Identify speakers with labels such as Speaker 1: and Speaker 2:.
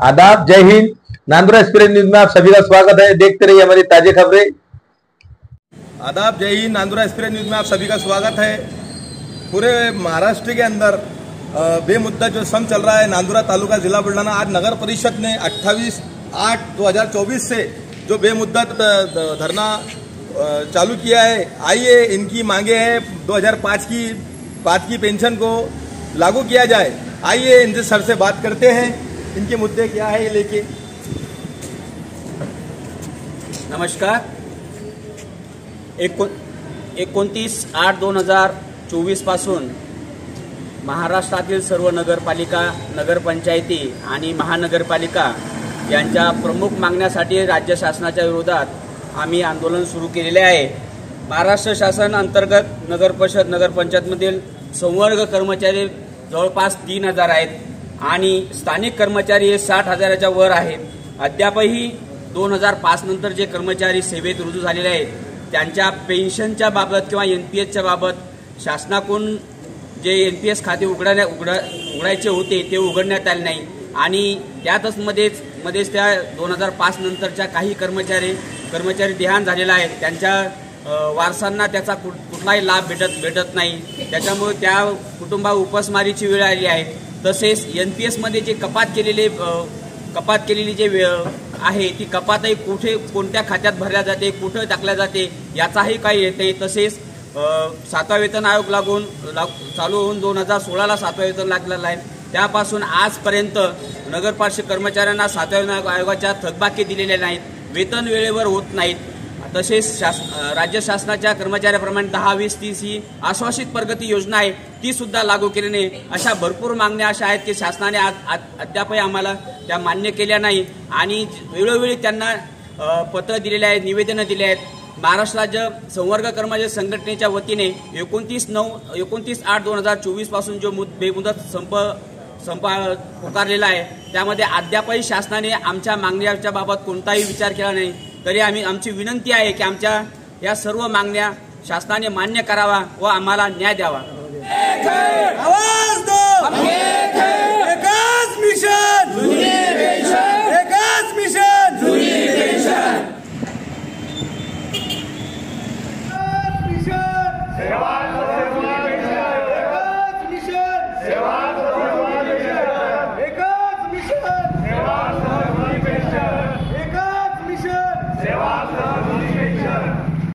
Speaker 1: आदाब, जय Hind. Nandura express news में आप सभी का स्वागत है। देखते रहिए हमारी ताजे खबरें।
Speaker 2: आदाब, जय हिंद। नांदुरा एक्सप्रेस न्यूज में आप सभी का स्वागत है। पूरे महाराष्ट्र के अंदर बेमुद्दा जो सम चल रहा है, नांदुरा तालुका जिला बुलढाना, आज नगर परिषद ने 28/8/2024 से जो बेमुद्दा धरना चालू किया है। आइए, इनकी मांगे हैं 2005 की पेंशन को लागू किया जाए। आइए इनसे सर से बात करते हैं, इनके मुद्दे क्या है ये लेके।
Speaker 3: नमस्कार। 29/8/2024 पासून महाराष्ट्रातील सर्व नगरपालिका, नगरपंचायती आणि महानगरपालिका यांच्या प्रमुख मागण्यासाठी राज्य शासनाच्या विरोधात आम्ही आंदोलन सुरू केलेले आहे। महाराष्ट्र शासन अंतर्गत नगरपरिषद, नगरपंचायतमधील संवर्ग कर्मचारी जवळपास 3000 आहेत आणि स्थानिक कर्मचारी हे 60,000च्या वर आहेत। अद्यापही 2005 नंतर जे कर्मचारी सेवेत रुजू झालेले आहेत त्यांच्या पेन्शनच्या बाबत किंवा एनपीएसच्या बाबत शासनाकडून जे एनपीएस खाते उघडायचे होते ते उघडण्यात आले नाही आणि त्यातच मध्येच त्या 2005 नंतरच्या काही कर्मचारी देहांत झालेला आहे। त्यांच्या वारसांना त्याचा कुठलाही लाभ भेटत नाही। त्याच्यामुळे त्या कुटुंबावर उपासमारीची वेळ आली आहे। तसेच एनपीएस मध्ये जे कपात केलेली जे आहे ती कपातही कोणत्या खात्यात भरल्या जाते, कुठे टाकल्या जाते याचाही काही येते। तसेच 7वा वेतन आयोग चालू होऊन 2016ला 7वा वेतन लागलेला आहे। त्यापासून आजपर्यंत नगरपालिका कर्मचाऱ्यांना 7व्या वेतन आयोगाच्या थकबाकी दिलेल्या नाहीत, वेतन वेळेवर होत नाहीत। तसेच राज्य शासनाच्या कर्मचाऱ्याप्रमाणे 10-20-30 ही आश्वासित प्रगती योजना आहे ती सुद्धा लागू केली नाही। अशा भरपूर मागण्या अशा आहेत की शासनाने अद्यापही आम्हाला त्या मान्य केल्या नाही आणि वेळोवेळी त्यांना पत्र दिलेले आहेत, निवेदनं दिले आहेत। महाराष्ट्र राज्य संवर्ग कर्मचारी संघटनेच्या वतीने 29/8/2024 पासून जो बेमुदत संप पुकारलेला आहे त्यामध्ये अद्यापही शासनाने आमच्या मागण्यांच्या बाबत कोणताही विचार केला नाही। तरी आमची विनंती आहे की आमच्या या सर्व मागण्या शासनाने मान्य करावा व आम्हाला न्याय द्यावा।
Speaker 2: आवाज दो, एकच मिशन, एकच मिशन, सेवा